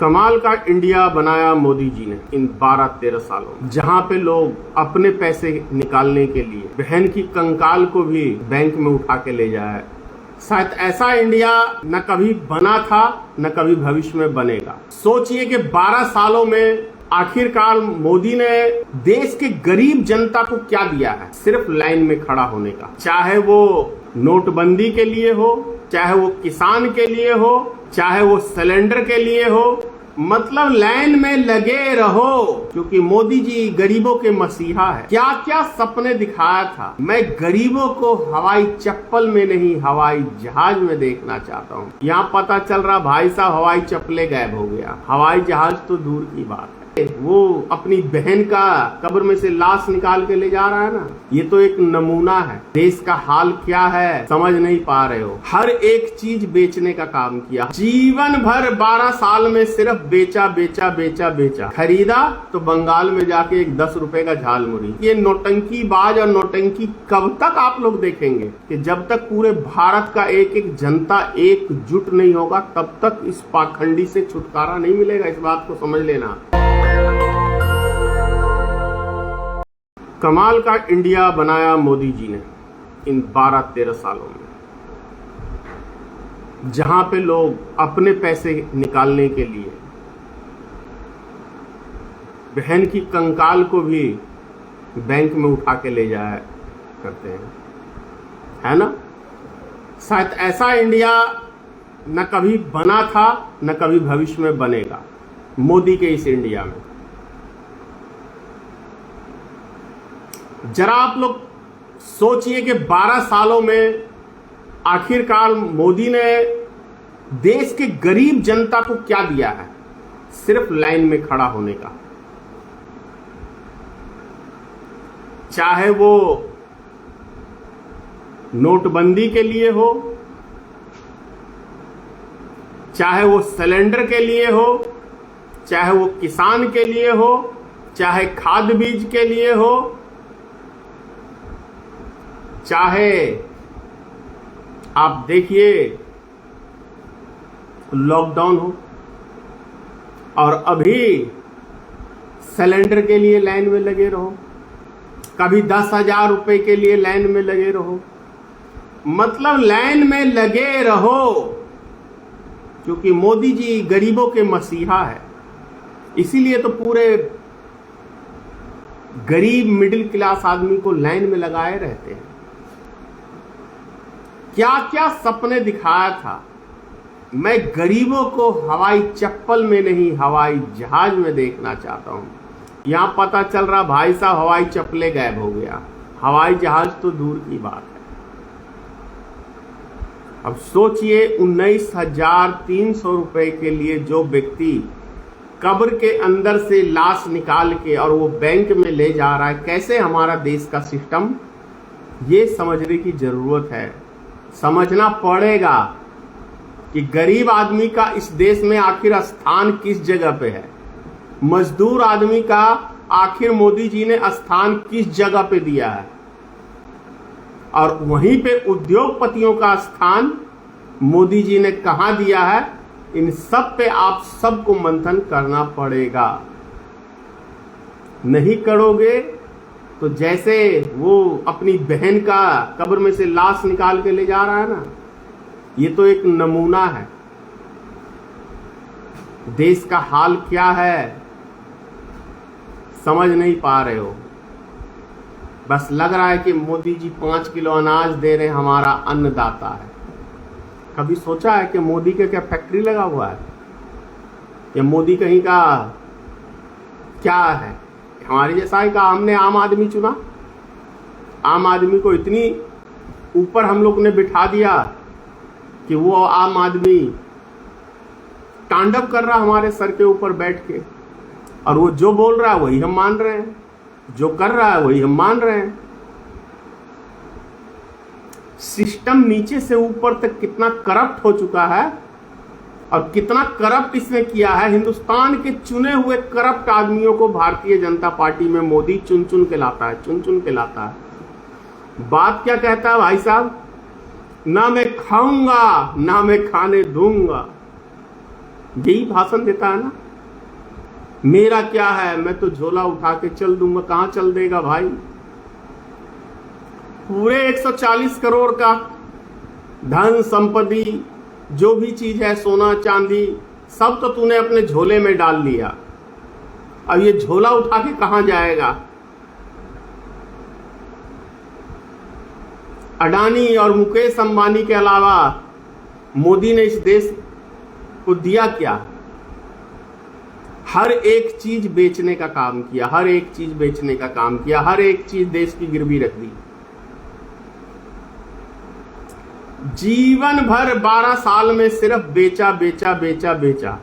कमाल का इंडिया बनाया मोदी जी ने इन 12-13 सालों में, जहां पे लोग अपने पैसे निकालने के लिए बहन की कंकाल को भी बैंक में उठा के ले जाए। शायद ऐसा इंडिया न कभी बना था न कभी भविष्य में बनेगा। सोचिए कि 12 सालों में आखिरकार मोदी ने देश के गरीब जनता को क्या दिया है? सिर्फ लाइन में खड़ा होने का, चाहे वो नोटबंदी के लिए हो, चाहे वो किसान के लिए हो, चाहे वो सिलेंडर के लिए हो, मतलब लाइन में लगे रहो, क्योंकि मोदी जी गरीबों के मसीहा है। क्या क्या सपने दिखाया था। मैं गरीबों को हवाई चप्पल में नहीं हवाई जहाज में देखना चाहता हूँ। यहाँ पता चल रहा भाई साहब हवाई चप्पलें गायब हो गया, हवाई जहाज तो दूर की बात है। वो अपनी बहन का कब्र में से लाश निकाल के ले जा रहा है ना, ये तो एक नमूना है। देश का हाल क्या है समझ नहीं पा रहे हो। हर एक चीज बेचने का काम किया, जीवन भर 12 साल में सिर्फ बेचा बेचा बेचा बेचा। खरीदा तो बंगाल में जाके एक 10 रुपए का झालमुड़ी। ये नौटंकीबाज और नौटंकी कब तक आप लोग देखेंगे? कि जब तक पूरे भारत का एक एक जनता एकजुट नहीं होगा तब तक इस पाखंडी से छुटकारा नहीं मिलेगा। इस बात को समझ लेना। कमाल का इंडिया बनाया मोदी जी ने इन 12-13 सालों में, जहां पे लोग अपने पैसे निकालने के लिए बहन की कंकाल को भी बैंक में उठा के ले जाया करते हैं, है ना? शायद ऐसा इंडिया न कभी बना था न कभी भविष्य में बनेगा मोदी के इस इंडिया में। जरा आप लोग सोचिए कि 12 सालों में आखिरकार मोदी ने देश के गरीब जनता को क्या दिया है? सिर्फ लाइन में खड़ा होने का, चाहे वो नोटबंदी के लिए हो, चाहे वो सिलेंडर के लिए हो, चाहे वो किसान के लिए हो, चाहे खाद बीज के लिए हो, चाहे आप देखिए लॉकडाउन हो, और अभी सिलेंडर के लिए लाइन में लगे रहो, कभी 10,000 रुपए के लिए लाइन में लगे रहो। मतलब लाइन में लगे रहो, क्योंकि मोदी जी गरीबों के मसीहा है। इसीलिए तो पूरे गरीब मिडिल क्लास आदमी को लाइन में लगाए रहते हैं। क्या क्या सपने दिखाया था। मैं गरीबों को हवाई चप्पल में नहीं हवाई जहाज में देखना चाहता हूं। यहां पता चल रहा भाई साहब हवाई चप्पलें गायब हो गया, हवाई जहाज तो दूर की बात है। अब सोचिए 19,300 रुपए के लिए जो व्यक्ति कब्र के अंदर से लाश निकाल के और वो बैंक में ले जा रहा है, कैसे हमारा देश का सिस्टम, ये समझने की जरूरत है। समझना पड़ेगा कि गरीब आदमी का इस देश में आखिर स्थान किस जगह पे है। मजदूर आदमी का आखिर मोदी जी ने स्थान किस जगह पे दिया है, और वहीं पे उद्योगपतियों का स्थान मोदी जी ने कहां दिया है। इन सब पे आप सबको मंथन करना पड़ेगा। नहीं करोगे तो जैसे वो अपनी बहन का कब्र में से लाश निकाल के ले जा रहा है ना, ये तो एक नमूना है। देश का हाल क्या है समझ नहीं पा रहे हो। बस लग रहा है कि मोदी जी 5 किलो अनाज दे रहे हैं, हमारा अन्नदाता है। कभी सोचा है कि मोदी के क्या फैक्ट्री लगा हुआ है, या मोदी कहीं का क्या है? हमारे जैसा ही कहा, हमने आम आदमी चुना, आम आदमी को इतनी ऊपर हम लोग ने बिठा दिया कि वो आम आदमी तांडव कर रहा हमारे सर के ऊपर बैठ के, और वो जो बोल रहा है वही हम मान रहे हैं, जो कर रहा है वही हम मान रहे हैं। सिस्टम नीचे से ऊपर तक कितना करप्ट हो चुका है, और कितना करप्ट इसने किया है। हिंदुस्तान के चुने हुए करप्ट आदमियों को भारतीय जनता पार्टी में मोदी चुन चुन के लाता है, चुन चुन के लाता है। बात क्या कहता है भाई साहब? ना मैं खाऊंगा ना मैं खाने दूंगा, यही भाषण देता है ना, मेरा क्या है, मैं तो झोला उठा के चल दूंगा। कहां चल देगा भाई? पूरे 140 करोड़ का धन संपत्ति, जो भी चीज है, सोना चांदी, सब तो तूने अपने झोले में डाल लिया। अब ये झोला उठा के कहां जाएगा? अडानी और मुकेश अंबानी के अलावा मोदी ने इस देश को दिया क्या? हर एक चीज बेचने का काम किया, हर एक चीज बेचने का काम किया, हर एक चीज देश की गिरवी रख दी। जीवन भर 12 साल में सिर्फ बेचा बेचा बेचा बेचा।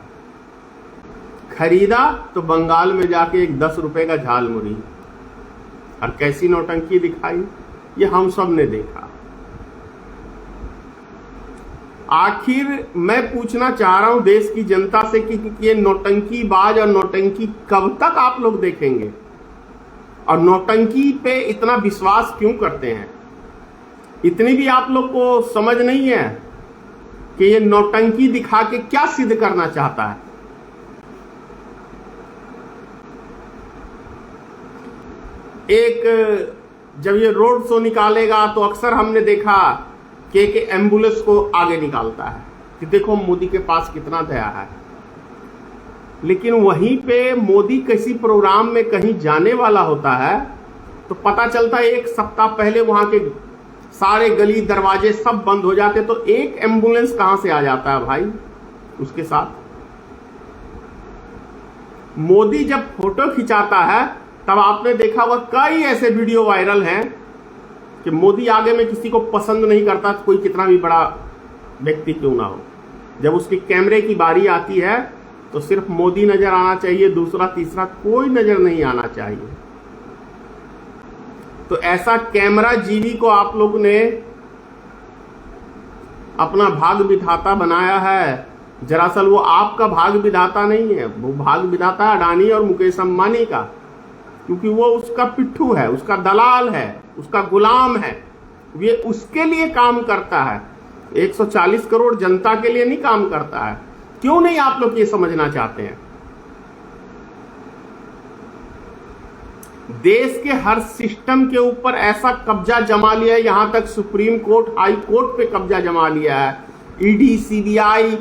खरीदा तो बंगाल में जाके एक 10 रुपए का झालमुरी, और कैसी नौटंकी दिखाई, ये हम सब ने देखा। आखिर मैं पूछना चाह रहा हूं देश की जनता से कि ये नौटंकीबाज और नौटंकी कब तक आप लोग देखेंगे, और नौटंकी पे इतना विश्वास क्यों करते हैं? इतनी भी आप लोग को समझ नहीं है कि ये नौटंकी दिखा के क्या सिद्ध करना चाहता है। एक जब ये रोड शो निकालेगा तो अक्सर हमने देखा कि एक एम्बुलेंस को आगे निकालता है कि देखो मोदी के पास कितना दया है। लेकिन वहीं पे मोदी किसी प्रोग्राम में कहीं जाने वाला होता है तो पता चलता है 1 सप्ताह पहले वहां के सारे गली दरवाजे सब बंद हो जाते, तो एक एम्बुलेंस कहां से आ जाता है भाई उसके साथ? मोदी जब फोटो खिंचाता है तब आपने देखा हुआ कई ऐसे वीडियो वायरल हैं कि मोदी आगे में किसी को पसंद नहीं करता, तो कोई कितना भी बड़ा व्यक्ति क्यों ना हो, जब उसकी कैमरे की बारी आती है तो सिर्फ मोदी नजर आना चाहिए, दूसरा तीसरा कोई नजर नहीं आना चाहिए। तो ऐसा कैमरा जीवी को आप लोग ने अपना भाग विधाता बनाया है। दरअसल वो आपका भाग विधाता नहीं है, वो भाग विधाता अडानी और मुकेश अंबानी का, क्योंकि वो उसका पिट्ठू है, उसका दलाल है, उसका गुलाम है। ये उसके लिए काम करता है, 140 करोड़ जनता के लिए नहीं काम करता है। क्यों नहीं आप लोग ये समझना चाहते हैं? देश के हर सिस्टम के ऊपर ऐसा कब्जा जमा लिया है, यहां तक सुप्रीम कोर्ट, हाई कोर्ट पे कब्जा जमा लिया है। ईडी, सीबीआई,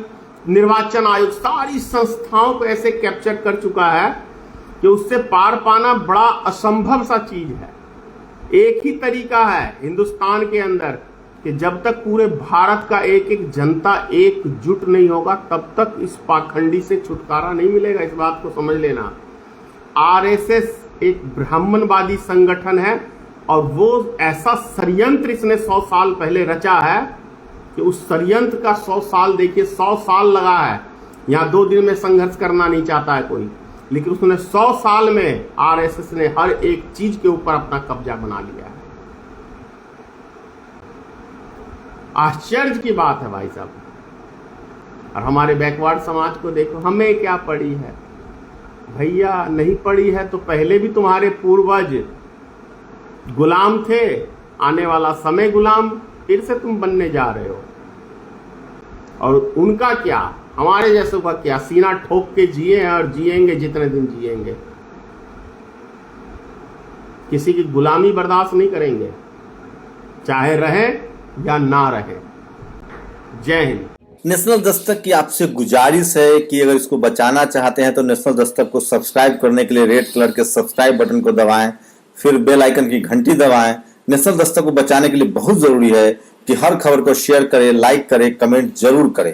निर्वाचन आयोग, सारी संस्थाओं को ऐसे कैप्चर कर चुका है कि उससे पार पाना बड़ा असंभव सा चीज है। एक ही तरीका है हिंदुस्तान के अंदर कि जब तक पूरे भारत का एक एक जनता एकजुट नहीं होगा तब तक इस पाखंडी से छुटकारा नहीं मिलेगा। इस बात को समझ लेना। आरएसएस एक ब्राह्मणवादी संगठन है और वो ऐसा षड्यंत्र इसने 100 साल पहले रचा है कि उस षड्यंत्र का 100 साल देखिए, 100 साल लगा है। यहां 2 दिन में संघर्ष करना नहीं चाहता है कोई, लेकिन उसने 100 साल में आरएसएस ने हर एक चीज के ऊपर अपना कब्जा बना लिया है। आश्चर्य की बात है भाई साहब। और हमारे बैकवर्ड समाज को देखो, हमें क्या पड़ी है भैया? नहीं पड़ी है तो पहले भी तुम्हारे पूर्वज गुलाम थे, आने वाला समय गुलाम फिर से तुम बनने जा रहे हो। और उनका क्या, हमारे जैसों का क्या? सीना ठोक के जिए हैं और जिएंगे जितने दिन जिएंगे। किसी की गुलामी बर्दाश्त नहीं करेंगे, चाहे रहे या ना रहे। जय हिंद। नेशनल दस्तक की आपसे गुजारिश है कि अगर इसको बचाना चाहते हैं तो नेशनल दस्तक को सब्सक्राइब करने के लिए रेड कलर के सब्सक्राइब बटन को दबाएं, फिर बेल आइकन की घंटी दबाएं। नेशनल दस्तक को बचाने के लिए बहुत जरूरी है कि हर खबर को शेयर करें, लाइक करें, कमेंट जरूर करें।